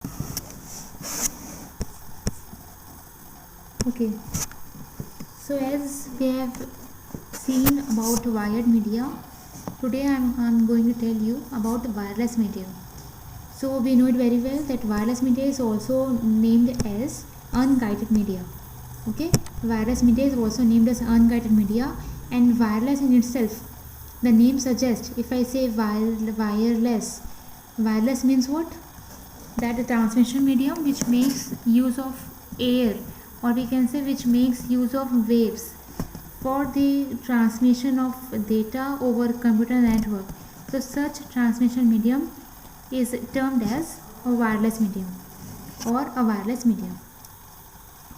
Okay, so as we have seen about wired media, today I'm going to tell you about wireless media. So we know it very well that wireless media is also named as unguided media. Okay, wireless media is also named as unguided media, and wireless in itself, the name suggests, if I say wireless, wireless means what? That the transmission medium which makes use of air, or we can say which makes use of waves for the transmission of data over computer network. So such transmission medium is termed as a wireless medium or a wireless medium.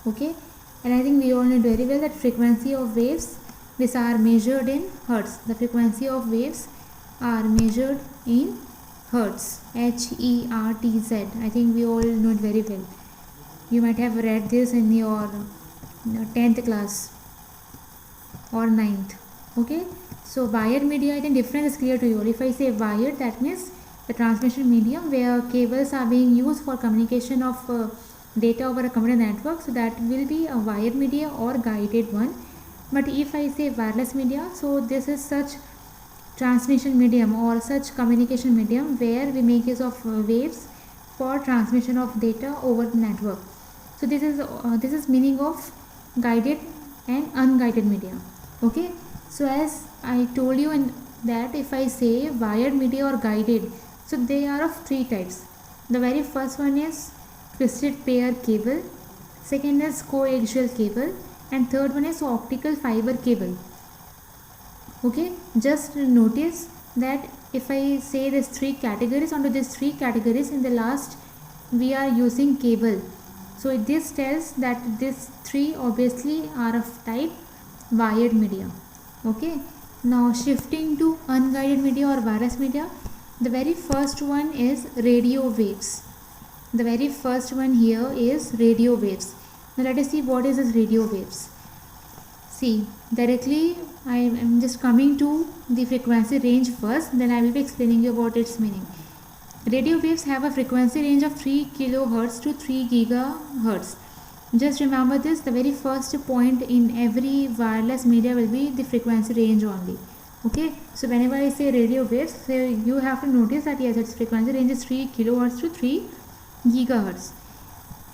Okay, and I think we all know very well that frequency of waves, these are measured in hertz. The frequency of waves are measured in hertz, Hertz. I think we all know it very well. You might have read this in your 10th class or 9th. Okay, so wired media, I think difference is clear to you. If I say wired, that means the transmission medium where cables are being used for communication of data over a computer network, so that will be a wired media or guided one. But if I say wireless media, so this is such transmission medium or such communication medium where we make use of waves for transmission of data over the network. So this is meaning of guided and unguided media. Okay, so as I told you in that, if I say wired media or guided, so they are of three types. The very first one is twisted pair cable, second is coaxial cable, and third one is optical fiber cable. Okay, just notice that if I say these three categories, under these three categories in the last we are using cable. So this tells that these three obviously are of type wired media. Okay, now shifting to unguided media or wireless media, the very first one is radio waves. The very first one here is radio waves. Now let us see what is this radio waves. See, directly I am just coming to the frequency range first, then I will be explaining you about its meaning. Radio waves have a frequency range of 3 kilohertz to 3 gigahertz. Just remember this, the very first point in every wireless media will be the frequency range only. Okay, so whenever I say radio waves, so you have to notice that yes, its frequency range is 3 kilohertz to 3 gigahertz.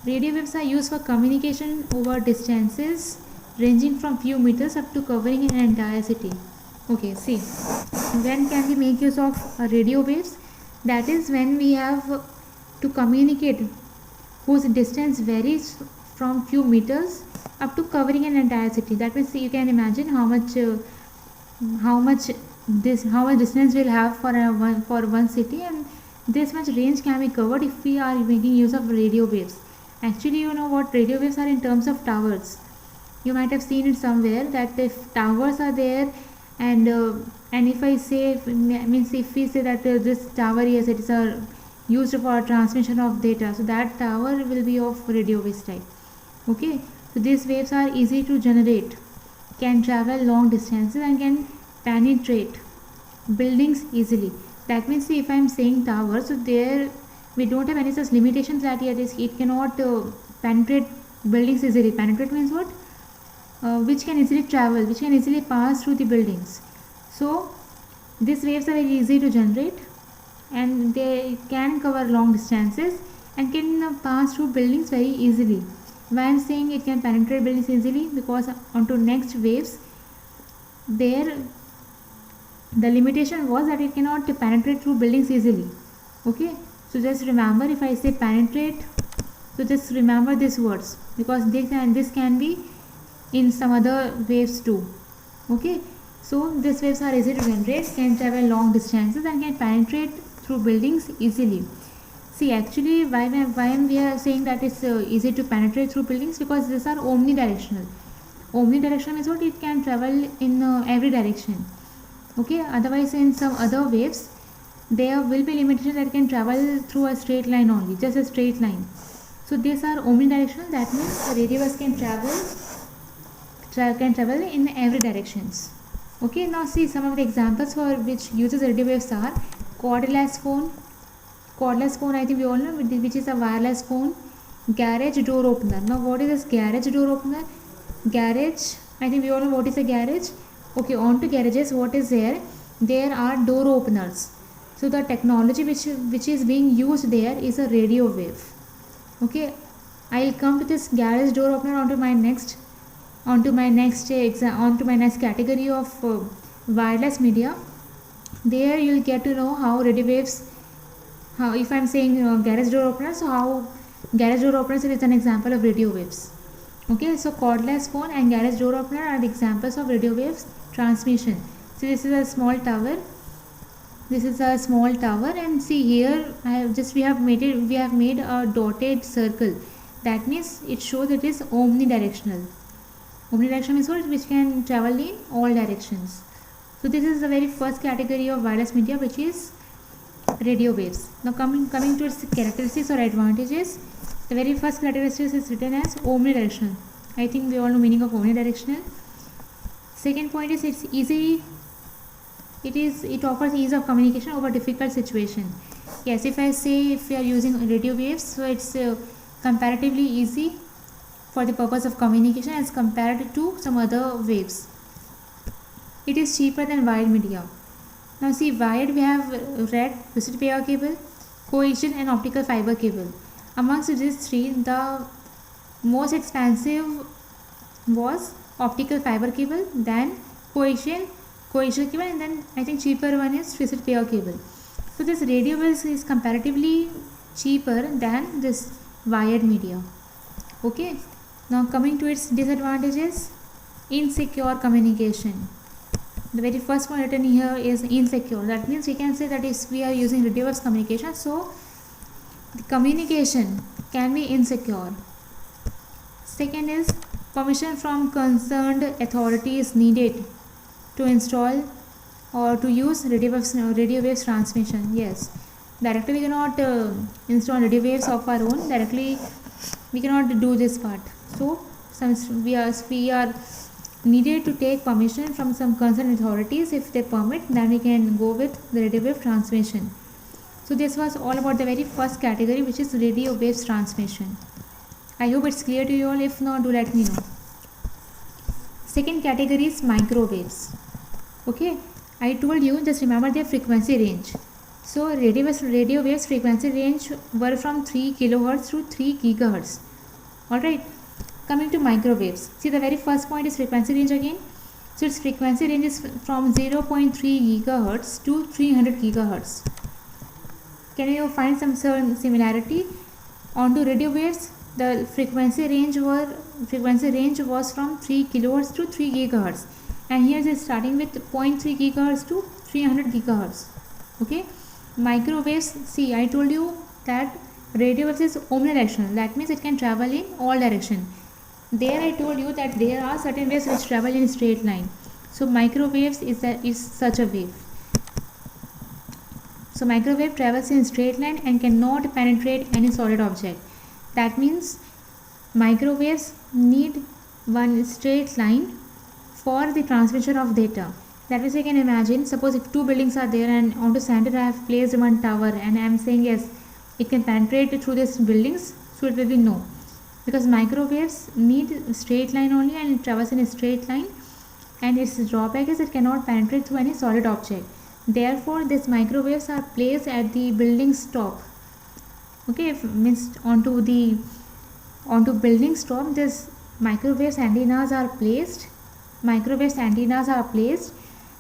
Radio waves are used for communication over distances ranging from few meters up to covering an entire city. Okay, see, when can we make use of radio waves? That is when we have to communicate whose distance varies from few meters up to covering an entire city. That means you can imagine how much distance we'll have for one city, and this much range can be covered if we are making use of radio waves. Actually, you know what radio waves are in terms of towers. You might have seen it somewhere that if towers are there, and if I say, means if we say that this tower, yes, it is used for transmission of data, so that tower will be of radio waves type. Okay, so these waves are easy to generate, can travel long distances, and can penetrate buildings easily. That means, see, if I am saying tower, so there we don't have any such limitations that it cannot penetrate buildings easily. Penetrate means what? Which can easily travel, which can easily pass through the buildings. So these waves are very easy to generate, and they can cover long distances and can pass through buildings very easily. Why I am saying it can penetrate buildings easily? Because onto next waves, there the limitation was that it cannot penetrate through buildings easily. Okay, so just remember, if I say penetrate, so just remember these words, because this can be in some other waves too. Okay, so these waves are easy to generate, can travel long distances, and can penetrate through buildings easily. See, actually, why we are saying that it's easy to penetrate through buildings? Because these are omnidirectional. Omnidirectional means what? It can travel in every direction. Okay, otherwise in some other waves, there will be limitation that can travel through a straight line only, just a straight line. So these are omnidirectional. That means radio waves can travel in every directions. Okay, now see some of the examples for which uses radio waves are cordless phone, Cordless phone, I think we all know, which is a wireless phone. Garage door opener. Now what is this garage door opener? Garage, I think we all know what is a garage. Okay, on to garages, what is there? There are door openers. So the technology which is being used there is a radio wave. Okay, I'll come to this garage door opener onto my next category of wireless media. There you'll get to know how radio waves, how, if I'm saying garage door opener, so how garage door openers is an example of radio waves. Okay, so cordless phone and garage door opener are the examples of radio waves transmission. So this is a small tower. This is a small tower, and see here we have made a dotted circle. That means it shows it is omnidirectional. Omnidirectional means what? Which can travel in all directions. So this is the very first category of wireless media, which is radio waves. Now coming to its characteristics or advantages, the very first characteristic is written as omnidirectional. I think we all know meaning of omnidirectional. Second point is it's easy. It offers ease of communication over difficult situation. Yes, if I say if we are using radio waves, so it's comparatively easy for the purpose of communication as compared to some other waves. It is cheaper than wired media. Now see, wired we have red twisted pair cable, coaxial and optical fiber cable. Amongst these three, the most expensive was optical fiber cable, then coaxial cable, and then I think cheaper one is twisted pair cable. So this radio waves is comparatively cheaper than this wired media. Okay, now coming to its disadvantages, insecure communication. The very first one written here is insecure. That means we can say that if we are using radio waves communication, so the communication can be insecure. Second is permission from concerned authority is needed to install or to use radio waves transmission. Yes, directly we cannot install radio waves of our own. Directly we cannot do this part. So we are needed to take permission from some concerned authorities. If they permit, then we can go with the radio wave transmission. So this was all about the very first category, which is radio waves transmission. I hope it's clear to you all. If not, do let me know. Second category is microwaves. Okay, I told you, just remember their frequency range. So radio waves frequency range were from 3 kilohertz to 3 gigahertz. Alright, coming to microwaves. See, the very first point is frequency range again. So its frequency range is from 0.3 gigahertz to 300 gigahertz. Can you find some similarity? Onto radio waves, the frequency range was from 3 kilohertz to 3 gigahertz, and here it is starting with 0.3 gigahertz to 300 gigahertz. Okay, microwaves. See, I told you that radio waves is omnidirectional. That means it can travel in all direction. There I told you that there are certain waves which travel in a straight line. So microwaves is such a wave. So microwave travels in straight line and cannot penetrate any solid object. That means microwaves need one straight line for the transmission of data. That is, I can imagine, suppose if two buildings are there and onto center I have placed one tower and I am saying yes, it can penetrate through these buildings, so it will be no. Because microwaves need straight line only and it travels in a straight line, and its drawback is it cannot penetrate through any solid object. Therefore, these microwaves are placed at the building's top. Okay, means onto building's top, this microwaves antennas are placed.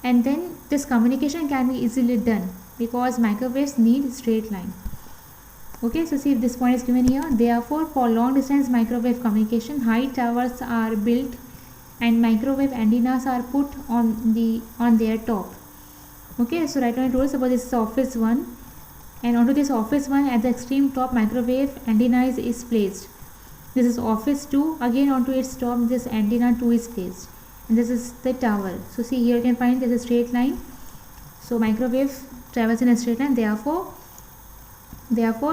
And then this communication can be easily done because microwaves need straight line. Okay, so see, this point is given here. Therefore, for long distance microwave communication, high towers are built and microwave antennas are put on their top. Okay, so right now I told, suppose this is office 1, and onto this office 1 at the extreme top microwave antenna is placed. This is office 2, again onto its top this antenna 2 is placed, and this is the tower. So see, here you can find there is a straight line. So microwave travels in a straight line, therefore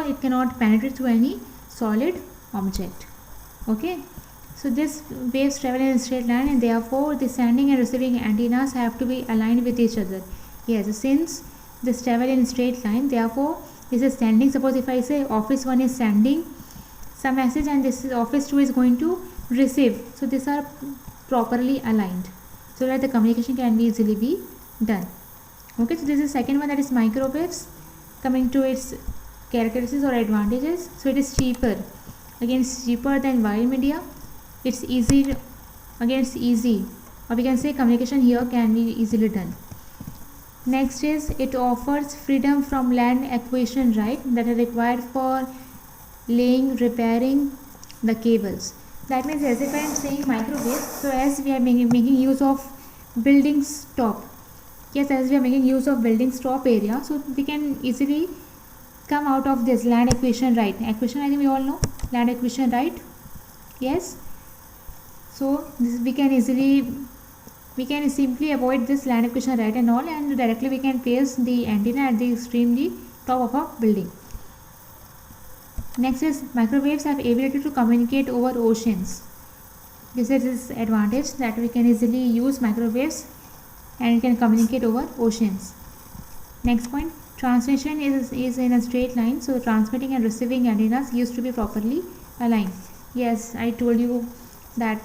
it cannot penetrate through any solid object. Okay, so this waves travel in a straight line, and therefore the sending and receiving antennas have to be aligned with each other. Yes, since this travel in straight line, therefore this is sending. Suppose if I say office 1 is sending some message and this is office 2 is going to receive, so these are properly aligned so that the communication can be easily be done. Okay, so this is second one, that is microwaves. Coming to its characteristics or advantages, so it is cheaper. Again, it's cheaper than wired media. It's easy, again it's easy, or we can say communication here can be easily done. Next is it offers freedom from land acquisition right that are required for laying, repairing the cables. That means as if I am saying microwave, so as we are making use of buildings top, yes, as we are making use of buildings top area, so we can easily come out of this land acquisition right. Acquisition, I think we all know land acquisition right, yes. So this we can simply avoid this land acquisition right and all, and directly we can place the antenna at the extremely top of a building. Next is microwaves have ability to communicate over oceans. This is its advantage, that we can easily use microwaves and can communicate over oceans. Next point, transmission is in a straight line, so transmitting and receiving antennas used to be properly aligned. Yes, I told you that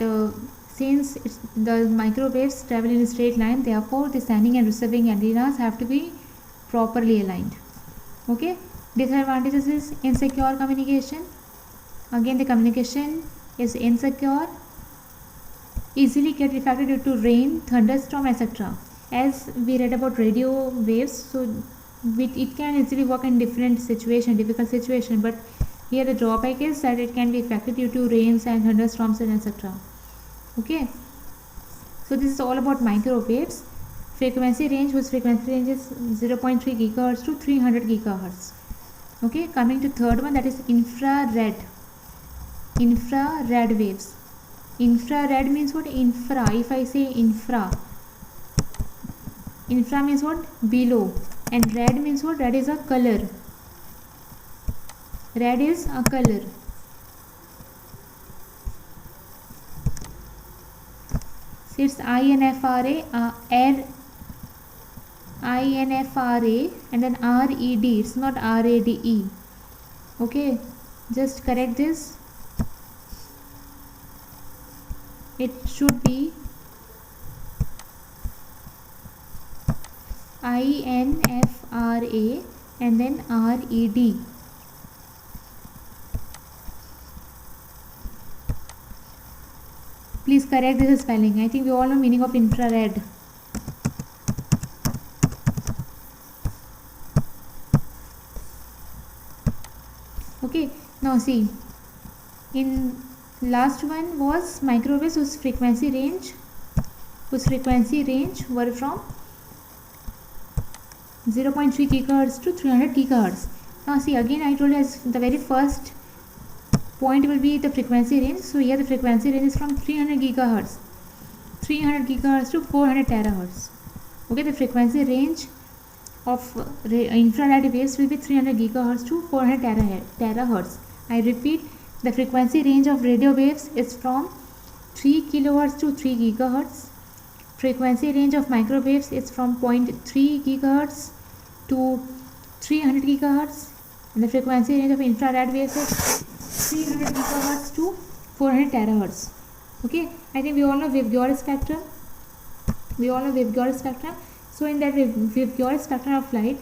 since the microwaves travel in a straight line, therefore the sending and receiving antennas have to be properly aligned. Okay, disadvantages is insecure communication. Again, the communication is insecure, easily get affected due to rain, thunderstorm, etc. As we read about radio waves, so it can easily work in different situation, difficult situation, but here the drawback is that it can be affected due to rains and thunderstorms and etc. Okay, so this is all about microwaves. Frequency range, whose frequency range is 0.3 gigahertz to 300 gigahertz. Okay, coming to third one, that is infrared waves. Infrared means what? Infra, if I say infra means what? Below, and red means what? Red is a color. Red is a color. So it's INFRA, INFRA, and then RED. It's not RADE. Okay, just correct this. It should be INFRA and then RED. Please correct this spelling. I think we all know meaning of infrared. Okay, now see, in last one was microwaves whose frequency range were from 0.3 gigahertz to 300 gigahertz. Now see, again I told you as the very first point will be the frequency range. So here the frequency range is from 300 gigahertz to 400 terahertz. Okay, the frequency range of infrared waves will be 300 gigahertz to 400 terahertz. I repeat, the frequency range of radio waves is from 3 kilohertz to 3 gigahertz. Frequency range of microwaves is from 0.3 gigahertz to 300 gigahertz, and the frequency range of infrared waves is 300 gigahertz to 400 terahertz. Okay, I think we all know Waveguide spectrum. So in that Waveguide spectrum of light,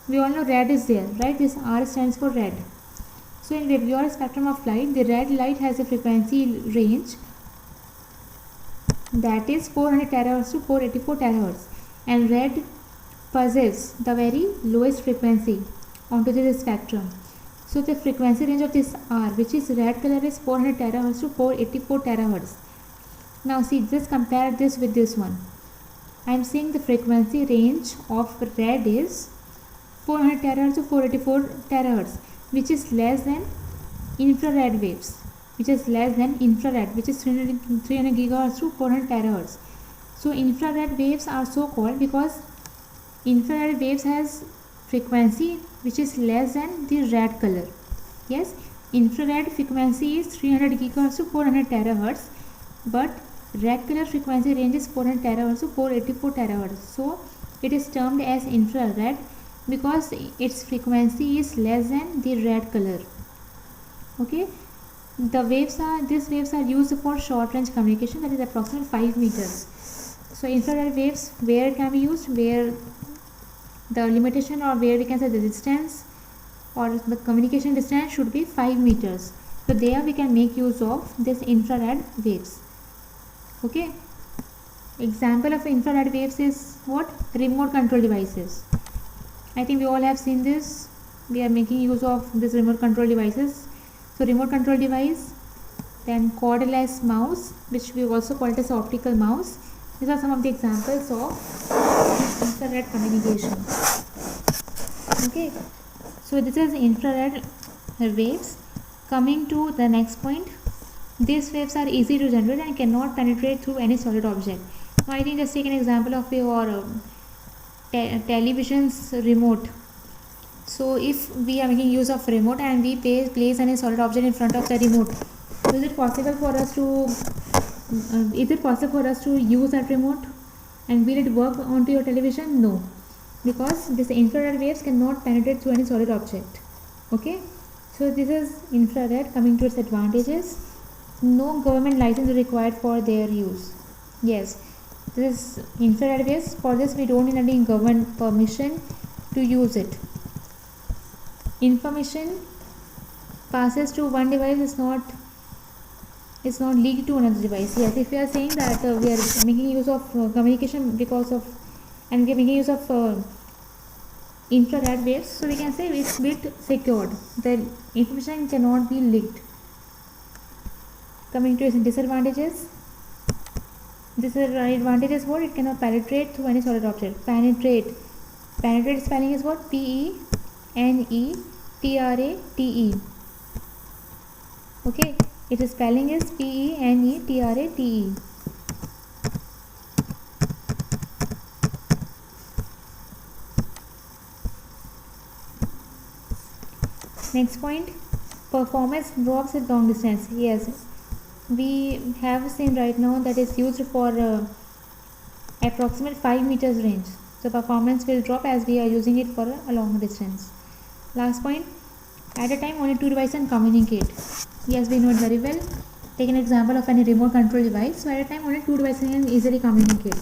we all know red is there, right? This R stands for red. So in Waveguide spectrum of light, the red light has a frequency range that is 400 terahertz to 484 terahertz, and red possesses the very lowest frequency onto this spectrum. So the frequency range of this R, which is red color, is 400 terahertz to 484 terahertz. Now see, just compare this with this one. I am saying the frequency range of red is 400 terahertz to 484 terahertz, which is less than infrared waves, which is 300 gigahertz to 400 terahertz. So infrared waves are so called because infrared waves has frequency which is less than the red color. Yes, infrared frequency is 300 gigahertz to 400 terahertz, but red color frequency range is 400 terahertz to 484 terahertz. So it is termed as infrared because its frequency is less than the red color. Okay, these waves are used for short range communication, that is approximately 5 meters. So infrared waves, where it can be used, where the limitation, or where we can say the distance or the communication distance should be 5 meters. So there we can make use of this infrared waves. Okay, example of infrared waves is what? Remote control devices. I think we all have seen this. We are making use of this remote control devices. So remote control device, then cordless mouse, which we also call it as optical mouse. These are some of the examples of infrared communication. Okay, so this is infrared waves. Coming to the next point, these waves are easy to generate and cannot penetrate through any solid object. Now I think just take an example of your television's remote. So if we are making use of remote and we place any solid object in front of the remote, so is it possible for us to use that remote, and will it work onto your television? No, because this infrared waves cannot penetrate through any solid object. Okay, so this is infrared. Coming to its advantages, no government license is required for their use. Yes, this is infrared waves. For this we don't need any government permission to use it. Information passes to one device is not leaked to another device. Yes, if we are saying that we are making use of communication because of, and we are making use of infrared waves, so we can say it's bit secured. The information cannot be leaked. Coming to its disadvantages, disadvantage is what? It cannot penetrate through any solid object. Penetrate spelling is what? Penetrate. Okay, its spelling is penetrate. Next point, performance drops at long distance. Yes, we have seen right now that is used for approximate 5 meters range. So performance will drop as we are using it for a long distance. Last point, at a time only 2 devices can communicate. Yes, we know it very well. Take an example of any remote control device. So at a time only 2 devices can easily communicate.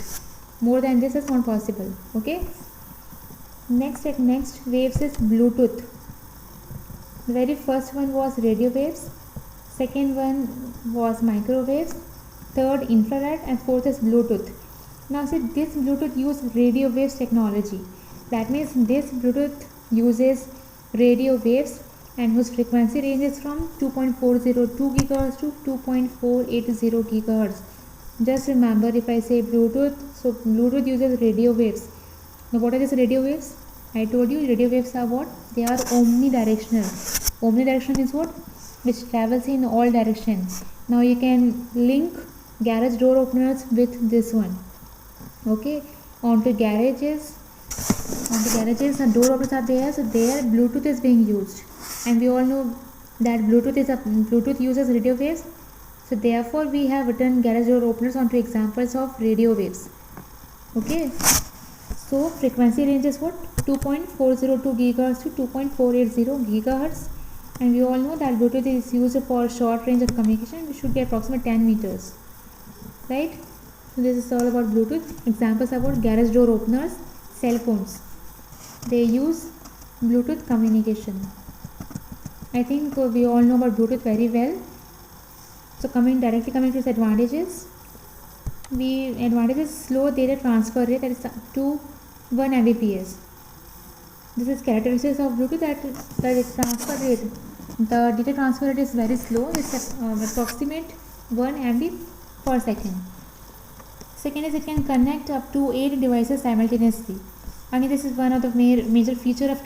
More than this is not possible. Okay. Next waves is Bluetooth. The very first one was radio waves. Second one was microwaves. Third infrared, and fourth is Bluetooth. Now see, this Bluetooth uses radio waves technology. That means this Bluetooth uses radio waves and whose frequency ranges from 2.402 GHz to 2.480 GHz. Just remember, if I say Bluetooth, so Bluetooth uses radio waves. Now what are these radio waves? I told you radio waves are what? They are omnidirectional. Omnidirectional is what? Which travels in all directions. Now you can link garage door openers with this one. Okay, onto garages and door openers are there, so there Bluetooth is being used, and we all know that Bluetooth uses radio waves. So therefore we have written garage door openers onto examples of radio waves. Okay, so frequency range is what? 2.402 GHz to 2.480 GHz, and we all know that Bluetooth is used for short range of communication, which should be approximately 10 meters, right? So this is all about Bluetooth. Examples are about garage door openers, cell phones. They use Bluetooth communication. I think we all know about Bluetooth very well. So directly coming to its advantages, slow data transfer rate, that is to 1 Mbps. This is characteristics of Bluetooth, that transfer rate. The data transfer rate is very slow. It's approximate 1 MB per second. Second is it can connect up to 8 devices simultaneously. And this is one of the major feature of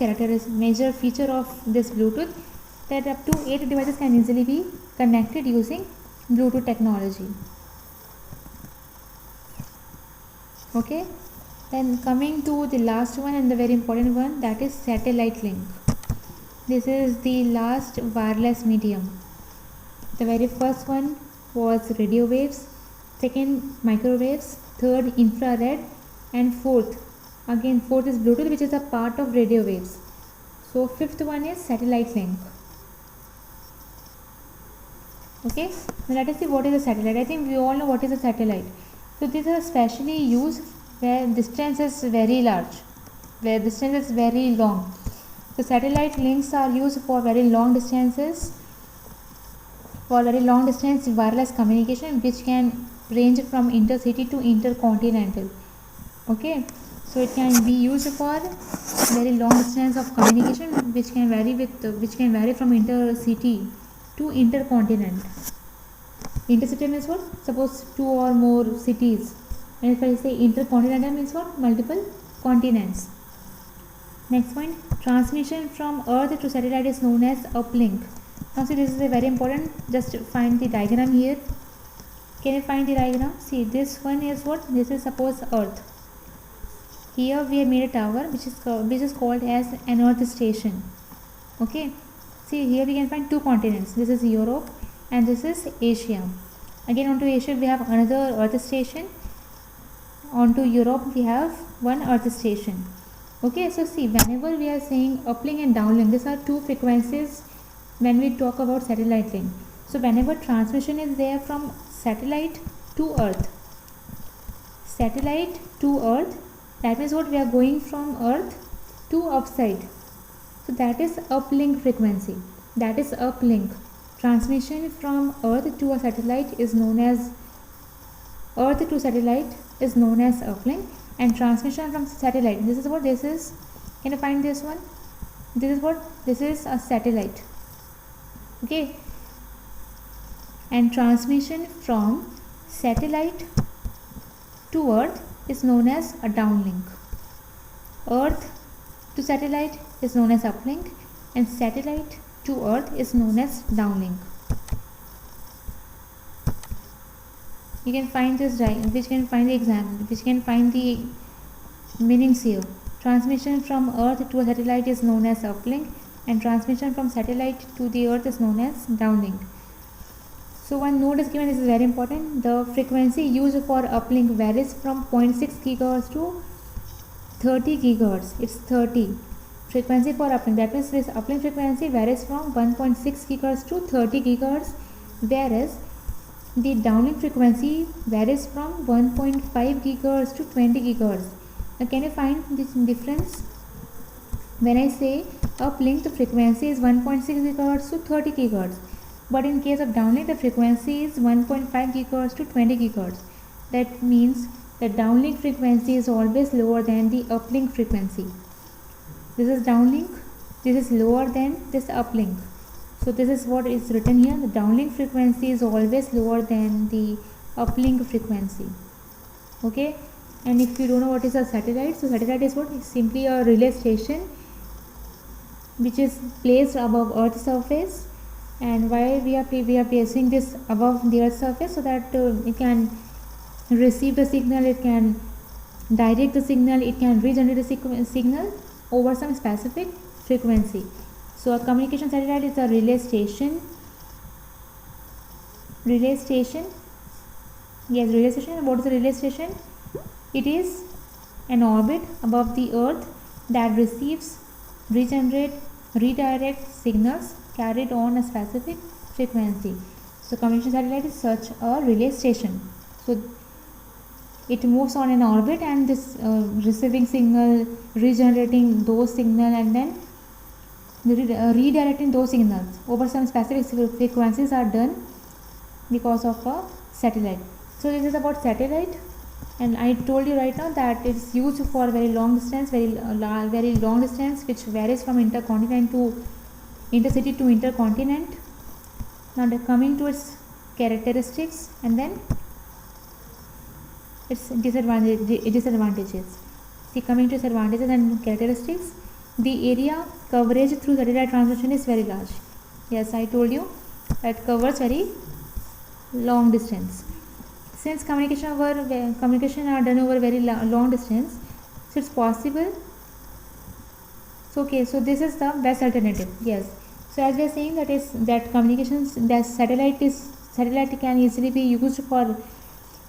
this Bluetooth, that up to 8 devices can easily be connected using Bluetooth technology. Okay, then coming to the last one and the very important one, that is satellite link. This is the last wireless medium. The very first one was radio waves, second microwaves, third infrared, and fourth Again, fourth is Bluetooth, which is a part of radio waves. So fifth one is satellite link. Okay, now let us see what is a satellite. I think we all know what is a satellite. So this is especially used where distance is very large, where distance is very long. So satellite links are used for very long distances, for very long distance wireless communication, which can range from intercity to intercontinental. Okay, so it can be used for very long distance of communication, which can vary from intercity to intercontinent. Intercity means what? Suppose two or more cities, and if I say intercontinental means what? Multiple continents. Next point, transmission from Earth to satellite is known as uplink. Now see, this is a very important. Just find the diagram here. Can you find the diagram? See, this one is what? This is suppose Earth. Here we have made a tower which is called as an Earth station. Okay. See, here we can find two continents. This is Europe and this is Asia. Again, onto Asia we have another Earth station. Onto Europe we have one Earth station. Okay, so see, whenever we are saying uplink and downlink, these are two frequencies when we talk about satellite link. So whenever transmission is there from satellite to Earth, that means what? We are going from Earth to upside. So that is uplink frequency. That is uplink. Transmission from Earth to a satellite is known as uplink, and transmission from satellite. This is what this is. Can you find this one? This is what? This is a satellite. Okay. And transmission from satellite to Earth is known as a downlink. Earth to satellite is known as uplink, and satellite to Earth is known as downlink. You can find this which can find the meanings here. Transmission from Earth to a satellite is known as uplink, and transmission from satellite to the Earth is known as downlink. So one note is given. This is very important. The frequency used for uplink varies from 0.6 GHz to 30 GHz. It's 30 frequency for uplink. That means this uplink frequency varies from 1.6 GHz to 30 GHz, whereas the downlink frequency varies from 1.5 GHz to 20 GHz. Now can you find this difference? When I say uplink, the frequency is 1.6 GHz to 30 GHz, but in case of downlink, the frequency is 1.5 GHz to 20 GHz. That means the downlink frequency is always lower than the uplink frequency. This is downlink, this is lower than this uplink. So this is what is written here. The downlink frequency is always lower than the uplink frequency. Okay. And if you don't know what is a satellite, so satellite is what? It's simply a relay station which is placed above Earth's surface. And why we are placing this above the Earth's surface? So that it can receive the signal, it can direct the signal, it can regenerate the signal over some specific frequency. So a communication satellite is a relay station. Yes, relay station. What is a relay station? It is an orbit above the Earth that receives, regenerate, redirect signals carried on a specific frequency. So communication satellite is such a relay station. So it moves on an orbit, and this receiving signal, regenerating those signal, and then redirecting those signals over some specific frequencies are done because of a satellite. So this is about satellite, and I told you right now that it's used for very long distance, very long distance, which varies from intercontinent to intercity to intercontinent. Now coming to its characteristics and then its disadvantages. See, coming to its advantages and characteristics, the area coverage through satellite transmission is very large. Yes, I told you that covers very long distance. Since communication are done over very long distance, so it's possible. So okay, so this is the best alternative. Yes. So as we are saying that communications, that satellite can easily be used for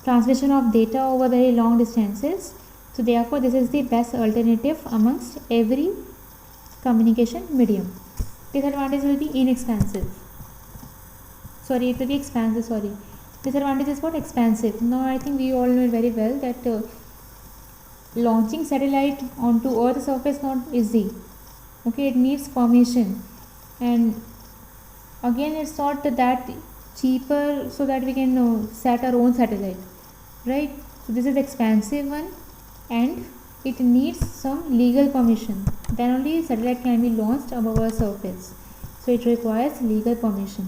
transmission of data over very long distances. So therefore this is the best alternative amongst every communication medium. Disadvantage will be inexpensive. Sorry, it will be expensive. Sorry. Disadvantage is what? Expensive. Now I think we all know very well that launching satellite onto Earth's surface not easy. Okay, it needs permission, and again it's not that cheaper so that we can set our own satellite, right? So this is expensive one, and it needs some legal permission. Then only satellite can be launched above our surface. So it requires legal permission.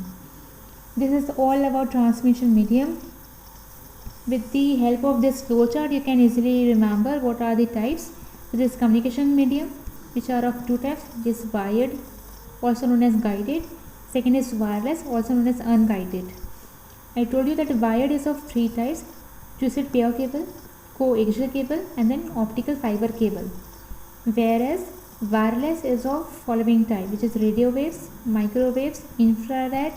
This is all about transmission medium. With the help of this flowchart, you can easily remember what are the types. This is communication medium, which are of two types. This is wired, also known as guided. Second is wireless, also known as unguided. I told you that wired is of three types: twisted pair cable, coaxial cable, and then optical fiber cable. Whereas wireless is of following type, which is radio waves, microwaves, infrared,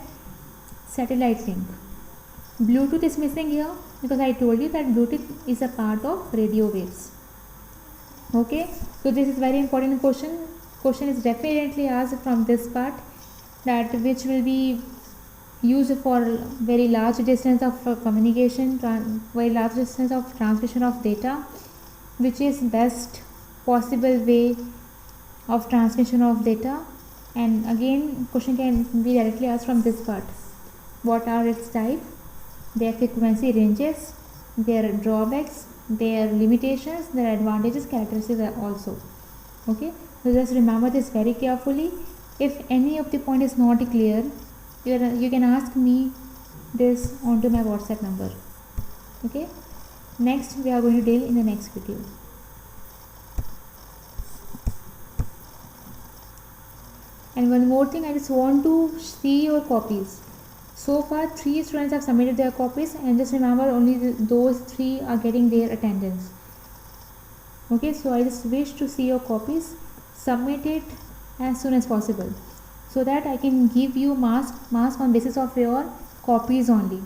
satellite link. Bluetooth is missing here because I told you that Bluetooth is a part of radio waves. Okay, so this is very important question. Question is definitely asked from this part, that which will be used for very large distance of communication, very large distance of transmission of data, which is best possible way of transmission of data. And again question can be directly asked from this part: what are its type, their frequency ranges, their drawbacks, their limitations, their advantages, characteristics also. Okay, so just remember this very carefully. If any of the point is not clear, you can ask me this onto my WhatsApp number. Okay, next we are going to deal in the next video. And one more thing, I just want to see your copies. So far 3 students have submitted their copies, and just remember only those 3 are getting their attendance. Okay, so I just wish to see your copies. Submit it as soon as possible so that I can give you marks on basis of your copies only.